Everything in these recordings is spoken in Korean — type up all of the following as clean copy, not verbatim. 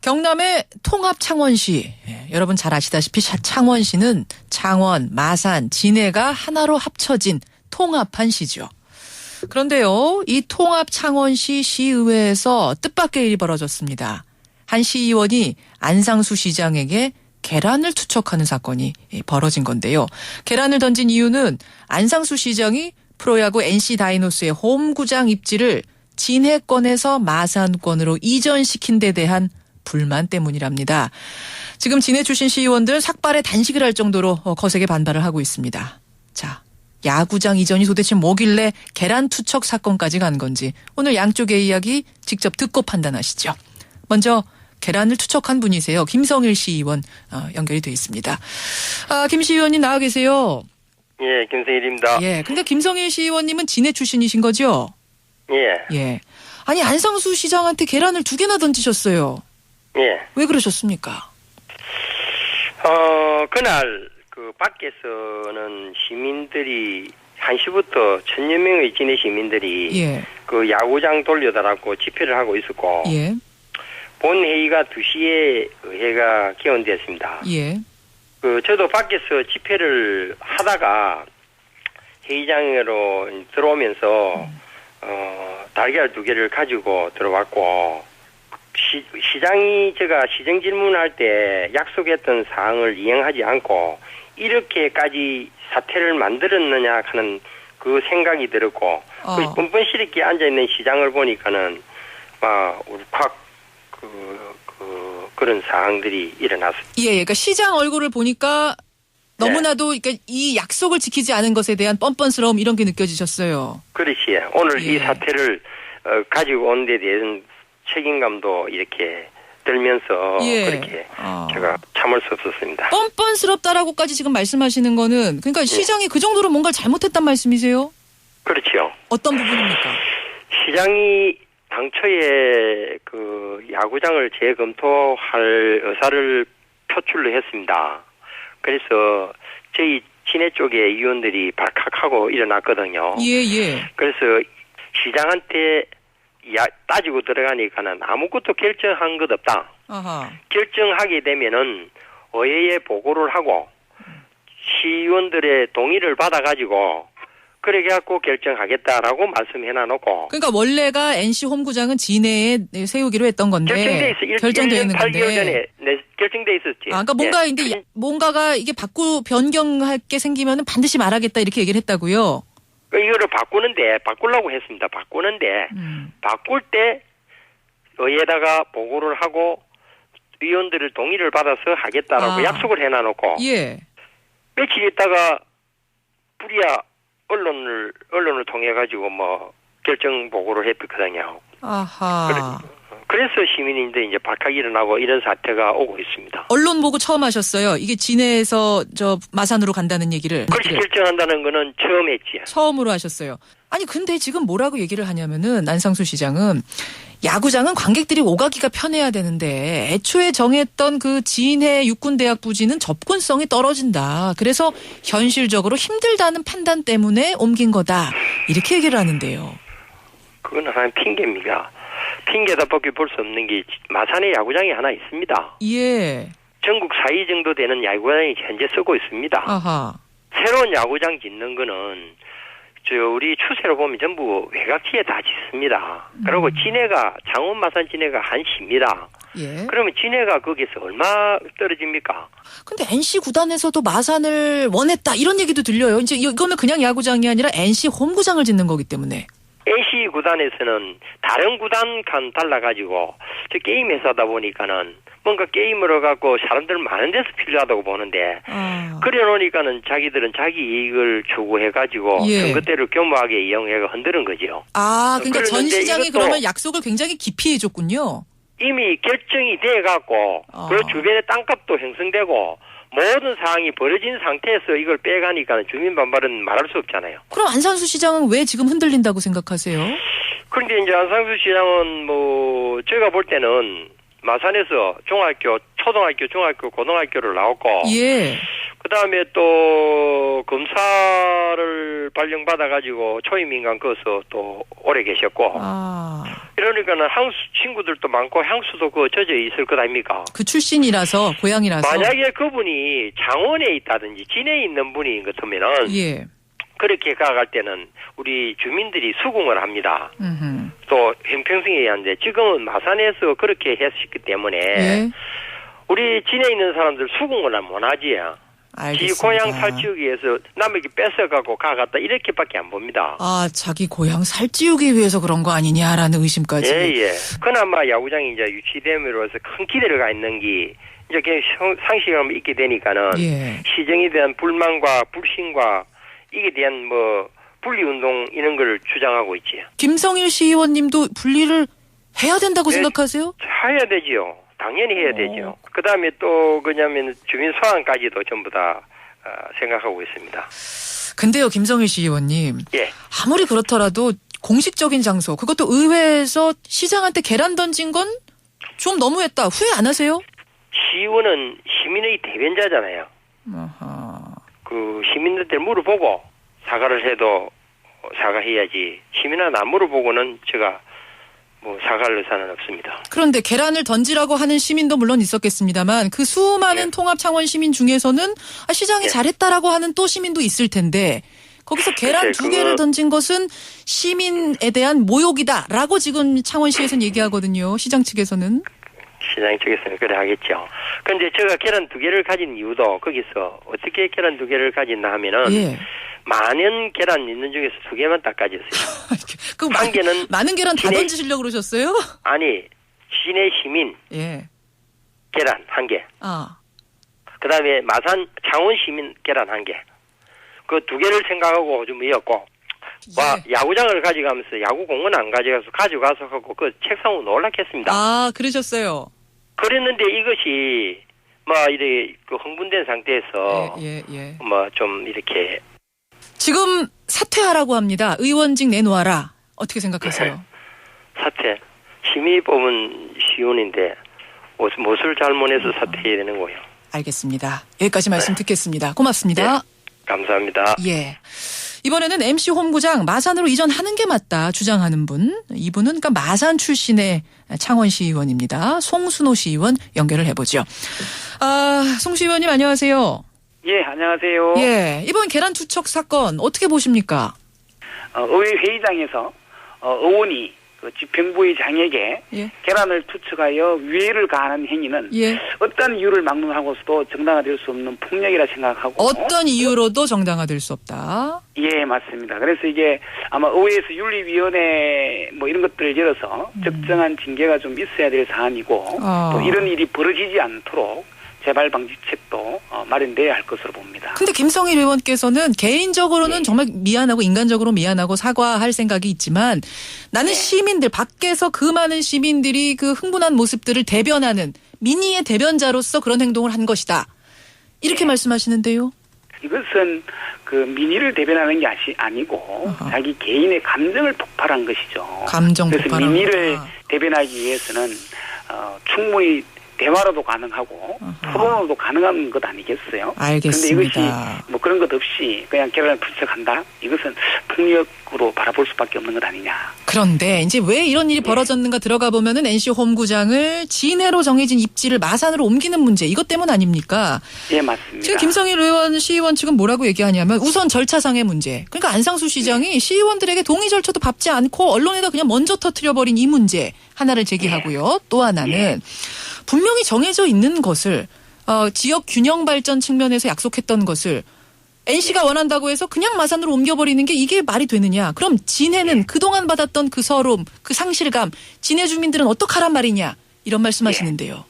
경남의 통합 창원시. 여러분 잘 아시다시피 창원시는 창원, 마산, 진해가 하나로 합쳐진 통합한 시죠. 그런데요, 이 통합 창원시 시의회에서 뜻밖의 일이 벌어졌습니다. 한 시의원이 안상수 시장에게 계란을 투척하는 사건이 벌어진 건데요. 계란을 던진 이유는 안상수 시장이 프로야구 NC 다이노스의 홈구장 입지를 진해권에서 마산권으로 이전시킨 데 대한 불만 때문이랍니다. 지금 진해 출신 시의원들 삭발에 단식을 할 정도로 거세게 반발을 하고 있습니다. 자, 야구장 이전이 도대체 뭐길래 계란 투척 사건까지 간 건지 오늘 양쪽의 이야기 직접 듣고 판단하시죠. 먼저 계란을 투척한 분이세요. 김성일 시의원 연결이 돼 있습니다. 김 시의원님 나와 계세요. 예, 김성일입니다. 예, 근데 김성일 시의원님은 진해 출신이신 거죠? 예. 예. 아니 안상수 시장한테 계란을 2개나 던지셨어요. 예. 왜 그러셨습니까? 그날 그 밖에서는 시민들이 1시부터 1000여 명의 진해 시민들이 예. 그 야구장 돌려달라고 집회를 하고 있었고 예. 본 회의가 2시에 회가 개원되었습니다. 예. 저도 밖에서 집회를 하다가 회의장으로 들어오면서 달걀 2개를 가지고 들어왔고 시장이 제가 시정 질문할 때 약속했던 사항을 이행하지 않고 이렇게까지 사태를 만들었느냐 하는 그 생각이 들었고 그 뻔뻔실 있게 앉아있는 시장을 보니까는 막 울컥 그런 상황들이 일어났습니다. 예, 그러니까 시장 얼굴을 보니까 너무나도 그러니까 이 약속을 지키지 않은 것에 대한 뻔뻔스러움 이런 게 느껴지셨어요. 그렇지. 오늘 예. 이 사태를 가지고 온 데 대한 책임감도 이렇게 들면서 예. 그렇게 제가 참을 수 없었습니다. 뻔뻔스럽다라고까지 지금 말씀하시는 거는 그러니까 시장이 그 정도로 뭔가를 잘못했단 말씀이세요? 그렇죠. 어떤 부분입니까? 시장이 당초에 그 야구장을 재검토할 의사를 표출을 했습니다. 그래서 저희 진해 쪽의 의원들이 발칵하고 일어났거든요. 예. 그래서 시장한테 따지고 들어가니까는 아무것도 결정한 것 없다. 아하. 결정하게 되면은 의회에 보고를 하고 시의원들의 동의를 받아가지고 그렇게 갖고 결정하겠다라고 말씀해놔놓고. 그러니까 원래가 NC 홈구장은 진해에 세우기로 했던 건데 결정되어 있는 건데. 8개월 전에 결정돼 있었지. 그러니까 뭔가 네. 근데 뭔가가 이게 변경할 게 생기면은 반드시 말하겠다 이렇게 얘기를 했다고요. 이거를 바꾸려고 했습니다. 바꾸는데 바꿀 때 의회에다가 보고를 하고 의원들의 동의를 받아서 하겠다라고 약속을 해놔놓고. 예. 며칠 있다가 불이야 언론을 통해 가지고 뭐 결정 보고를 했거든요. 아하. 그래서 시민인데 이제 발칵 일어나고 이런 사태가 오고 있습니다. 언론 보고 처음 하셨어요. 이게 진해에서 마산으로 간다는 얘기를. 그렇게 결정한다는 거는 처음 했지요. 처음으로 하셨어요. 아니 근데 지금 뭐라고 얘기를 하냐면은 안상수 시장은 야구장은 관객들이 오가기가 편해야 되는데 애초에 정했던 그 진해 육군대학 부지는 접근성이 떨어진다. 그래서 현실적으로 힘들다는 판단 때문에 옮긴 거다. 이렇게 얘기를 하는데요. 그건 하나의 핑계입니다. 핑계다밖에 볼 수 없는 게 마산에 야구장이 하나 있습니다. 예. 전국 4위 정도 되는 야구장이 현재 쓰고 있습니다. 아하. 새로운 야구장 짓는 거는 우리 추세로 보면 전부 외곽지에 다 짓습니다. 그리고 진해가 창원 마산 진해가 한 시입니다. 예. 그러면 진해가 거기서 얼마 떨어집니까? 근데 NC 구단에서도 마산을 원했다 이런 얘기도 들려요. 이제 이거는 그냥 야구장이 아니라 NC 홈구장을 짓는 거기 때문에. NC 구단에서는 다른 구단 간 달라가지고 저 게임 회사다 보니까는 뭔가 게임으로 갖고 사람들 많은 데서 필요하다고 보는데 그래 놓으니까는 자기들은 자기 이익을 추구해가지고 선거 때를 교묘하게 이용해가 흔드는 거죠. 그러니까 전 시장이 그러면 약속을 굉장히 기피 해줬군요. 이미 결정이 돼갖고 그 주변에 땅값도 형성되고 모든 상황이 벌어진 상태에서 이걸 빼가니까 주민 반발은 말할 수 없잖아요. 그럼 안상수 시장은 왜 지금 흔들린다고 생각하세요? 그런데 이제 안상수 시장은 제가 볼 때는 마산에서 초등학교, 중학교, 고등학교를 나왔고 그다음에 또 검사를 발령받아가지고 초임인간 거서 또 오래 계셨고 그러니까는 향수 친구들도 많고 향수도 그 젖어 있을 것 아닙니까? 그 출신이라서 고향이라서. 만약에 그분이 장원에 있다든지 진해에 있는 분인 것 같으면은 예. 그렇게 가갈 때는 우리 주민들이 수긍을 합니다. 음흠. 또 형평성에 의한데 지금은 마산에서 그렇게 했기 때문에 예. 우리 진해에 있는 사람들 수긍을 못 하지요. 알겠습니다. 지 고향 살찌우기 위해서 남에게 뺏어가고 가갔다 이렇게밖에 안 봅니다. 아, 자기 고향 살찌우기 위해서 그런 거 아니냐라는 의심까지. 예. 그나마 야구장이 이제 유치됨으로써 큰 기대를 가 있는 게 이제 상식감이 있게 되니까는 예. 시정에 대한 불만과 불신과 이게 대한 뭐 분리운동 이런 걸 주장하고 있지요. 김성일 시의원님도 분리를 해야 된다고 네. 생각하세요? 해야 되지요. 당연히 해야 되죠. 그 다음에 또 그냐면 주민 소환까지도 전부 다 생각하고 있습니다. 근데요, 김성일 시의원님. 예. 아무리 그렇더라도 공식적인 장소, 그것도 의회에서 시장한테 계란 던진 건 좀 너무했다. 후회 안 하세요? 시의원은 시민의 대변자잖아요. 아하. 그 시민들한테 물어보고 사과를 해도 사과해야지. 시민한테 안 물어보고는 제가 뭐 사과할 의사는 없습니다. 그런데 계란을 던지라고 하는 시민도 물론 있었겠습니다만 그 수많은 예. 통합 창원 시민 중에서는 시장이 예. 잘했다라고 하는 또 시민도 있을 텐데 거기서 계란 글쎄, 두 개를 던진 것은 시민에 대한 모욕이다라고 지금 창원시에서는 얘기하거든요. 시장 측에서는. 시장 측에서는 그래 하겠죠. 그런데 제가 계란 두 개를 가진 이유도 거기서 어떻게 계란 두 개를 가진다 하면은 예. 많은 계란 있는 중에서 두 개만 딱 가졌어요. 그 한 개는 많은 계란 다 진해- 던지시려고 그러셨어요? 아니 시내 시민 예. 계란 한 개. 아. 그다음에 마산 창원 시민 계란 한 개. 그 두 개를 생각하고 좀 이었고 와 예. 야구장을 가져가면서 야구공은 안 가져가서 하고 그 책상 위에 놀랐겠습니다. 아, 그러셨어요. 그랬는데 이것이 뭐 이렇게 그 흥분된 상태에서 예. 뭐 좀 이렇게 지금 사퇴하라고 합니다. 의원직 내놓아라. 어떻게 생각하세요? 사퇴 심의 뽑은 시의원인데 무엇을 잘못해서 사퇴해야 되는 거예요. 알겠습니다. 여기까지 말씀 듣겠습니다. 고맙습니다. 감사합니다. 예. 이번에는 MC 홈구장 마산으로 이전하는 게 맞다 주장하는 분. 이분은 그러니까 마산 출신의 창원시 의원입니다. 송순호 시의원 연결을 해보죠. 송 시의원님 안녕하세요. 예, 안녕하세요. 예. 이번 계란 투척 사건 어떻게 보십니까? 의회 회의장에서 의원이 그 집행부의장에게 예. 계란을 투척하여 위해를 가하는 행위는 예. 어떤 이유를 막론하고서도 정당화될 수 없는 폭력이라 생각하고 어떤 이유로도 정당화될 수 없다. 예, 맞습니다. 그래서 이게 아마 의회에서 윤리위원회 뭐 이런 것들을 열어서 적정한 징계가 좀 있어야 될 사안이고 또 이런 일이 벌어지지 않도록 재발 방지책도 마련돼야 할 것으로 봅니다. 근데 김성일 의원께서는 개인적으로는 네. 정말 미안하고 인간적으로 미안하고 사과할 생각이 있지만 나는 시민들 밖에서 그 많은 시민들이 그 흥분한 모습들을 대변하는 민의의 대변자로서 그런 행동을 한 것이다. 이렇게 말씀하시는데요. 이것은 그 민의를 대변하는 게 아니고 자기 개인의 감정을 폭발한 것이죠. 감정 그래서 폭발한 민의를 거다. 대변하기 위해서는 충분히 대화로도 가능하고 토론으로도 가능한 것 아니겠어요? 알겠습니다. 그런데 이것이 뭐 그런 것 없이 그냥 계란을 투척한다? 이것은 폭력으로 바라볼 수밖에 없는 것 아니냐. 그런데 이제 왜 이런 일이 벌어졌는가 들어가 보면은 NC 홈구장을 진해로 정해진 입지를 마산으로 옮기는 문제 이것 때문 아닙니까? 예, 맞습니다. 지금 김성일 의원 시의원 측은 뭐라고 얘기하냐면 우선 절차상의 문제. 그러니까 안상수 시장이 시의원들에게 동의 절차도 밟지 않고 언론에다 그냥 먼저 터뜨려버린 이 문제 하나를 제기하고요. 또 하나는 분명히 정해져 있는 것을 지역 균형 발전 측면에서 약속했던 것을 NC가 원한다고 해서 그냥 마산으로 옮겨버리는 게 이게 말이 되느냐. 그럼 진해는 그동안 받았던 그 서름, 그 상실감, 진해 주민들은 어떡하란 말이냐. 이런 말씀하시는데요.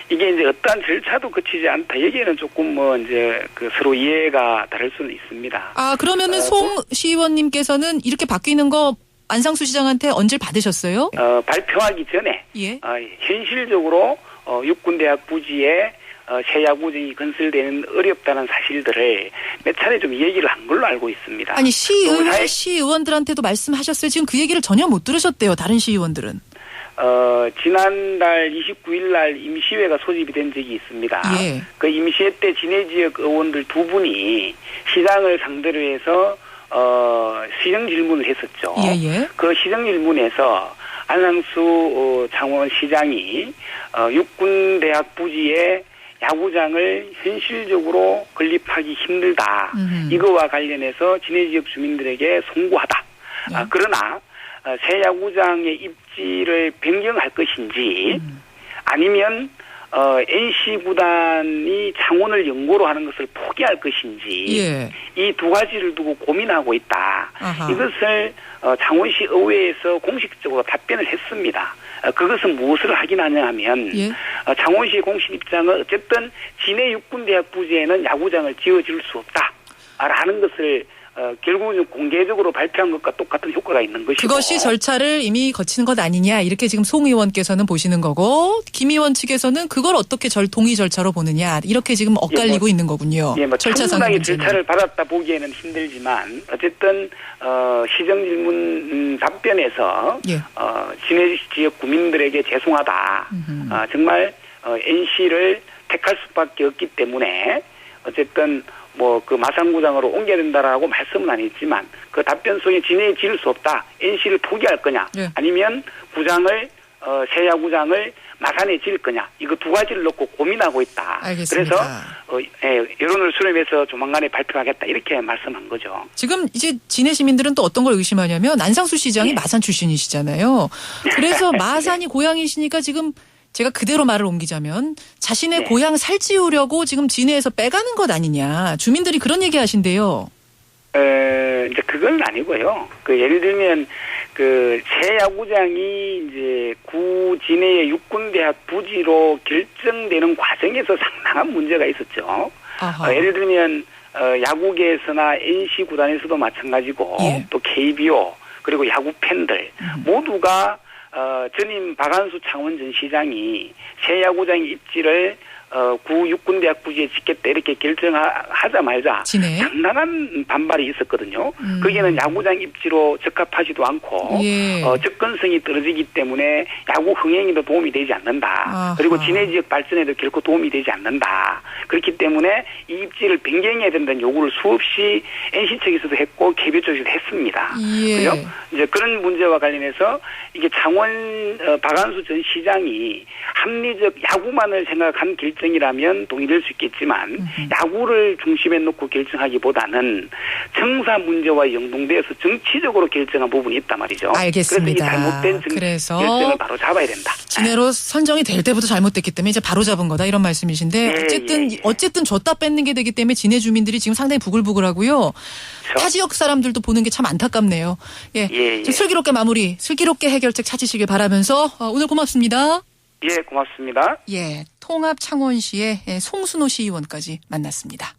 이게 이제 어떠한 절차도 거치지 않다. 여기에는 조금 뭐 이제 그 서로 이해가 다를 수는 있습니다. 아, 그러면은 송 시의원님께서는 이렇게 바뀌는 거 안상수 시장한테 언질 받으셨어요? 발표하기 전에 예. 현실적으로 육군대학 부지에 새 야구장이 건설되는 어렵다는 사실들을 몇 차례 좀 얘기를 한 걸로 알고 있습니다. 아니 시의원들한테도 말씀하셨어요. 지금 그 얘기를 전혀 못 들으셨대요. 다른 시의원들은. 지난달 29일 날 임시회가 소집이 된 적이 있습니다. 예. 그 임시회 때 진해 지역 의원들 두 분이 시장을 상대로 해서 시정 질문을 했었죠. 예. 그 시정 질문에서 안상수 창원시장이 육군대학 부지에 야구장을 현실적으로 건립하기 힘들다. 이거와 관련해서 진해 지역 주민들에게 송구하다. 네. 그러나 새 야구장의 입지를 변경할 것인지 아니면 NC 구단이 창원을 연고로 하는 것을 포기할 것인지 예. 이 두 가지를 두고 고민하고 있다. 아하. 이것을 창원시 의회에서 공식적으로 답변을 했습니다. 그것은 무엇을 확인하냐 하면 예. 창원시의 공식 입장은 어쨌든 진해 육군대학 부지에는 야구장을 지어줄 수 없다라는 것을 결국은 공개적으로 발표한 것과 똑같은 효과가 있는 것이고. 그것이 절차를 이미 거치는 것 아니냐 이렇게 지금 송 의원께서는 보시는 거고 김 의원 측에서는 그걸 어떻게 동의 절차로 보느냐 이렇게 지금 엇갈리고 있는 거군요. 예, 절차상 충분하게 문제는. 절차를 받았다 보기에는 힘들지만 어쨌든 시정 질문 답변에서 예. 진해 지역 구민들에게 죄송하다. 정말 NC를 택할 수밖에 없기 때문에 어쨌든 그 마산구장으로 옮겨야 된다라고 말씀은 안 했지만 그 답변 속에 진해에 지을 수 없다. NC를 포기할 거냐 예. 아니면 구장을 새 야구장을 마산에 지을 거냐 이거 두 가지를 놓고 고민하고 있다. 알겠습니다. 그래서 여론을 수렴해서 조만간에 발표하겠다 이렇게 말씀한 거죠. 지금 이제 진해 시민들은 또 어떤 걸 의심하냐면 안상수 시장이 마산 출신이시잖아요. 그래서 마산이 고향이시니까 지금 제가 그대로 말을 옮기자면 자신의 고향 살찌우려고 지금 진해에서 빼가는 것 아니냐. 주민들이 그런 얘기 하신대요. 이제 그건 아니고요. 예를 들면 새 야구장이 이제 구 진해의 육군대학 부지로 결정되는 과정에서 상당한 문제가 있었죠. 예를 들면 야구계에서나 NC 구단에서도 마찬가지고 예. 또 KBO 그리고 야구 팬들 모두가 전임 박한수 창원전 시장이 새 야구장 입지를 구 육군대학 부지에 짓겠다 이렇게 결정하자마자 진해. 상당한 반발이 있었거든요. 거기에는 야구장 입지로 적합하지도 않고 예. 접근성이 떨어지기 때문에 야구 흥행에도 도움이 되지 않는다. 아하. 그리고 진해 지역 발전에도 결코 도움이 되지 않는다. 그렇기 때문에 이 입지를 변경해야 된다는 요구를 수없이 NC 측에서도 했고 KBO 쪽에서도 했습니다. 예. 그죠? 이제 그런 문제와 관련해서 이게 창원 박한수 전 시장이 합리적 야구만을 생각한 결정이라면 동의될 수 있겠지만 야구를 중심에 놓고 결정하기보다는 청사 문제와 연동돼서 정치적으로 결정한 부분이 있단 말이죠. 알겠습니다. 그래서 이 잘못된 결정을 바로 잡아야 된다. 진해로 선정이 될 때부터 잘못됐기 때문에 이제 바로 잡은 거다 이런 말씀이신데 어쨌든 줬다 뺏는 게 되기 때문에 진해 주민들이 지금 상당히 부글부글하고요. 그렇죠? 타 지역 사람들도 보는 게 참 안타깝네요. 좀 슬기롭게 슬기롭게 해결책 찾으시길 바라면서 오늘 고맙습니다. 예, 고맙습니다. 통합 창원시의 송순호 시의원까지 만났습니다.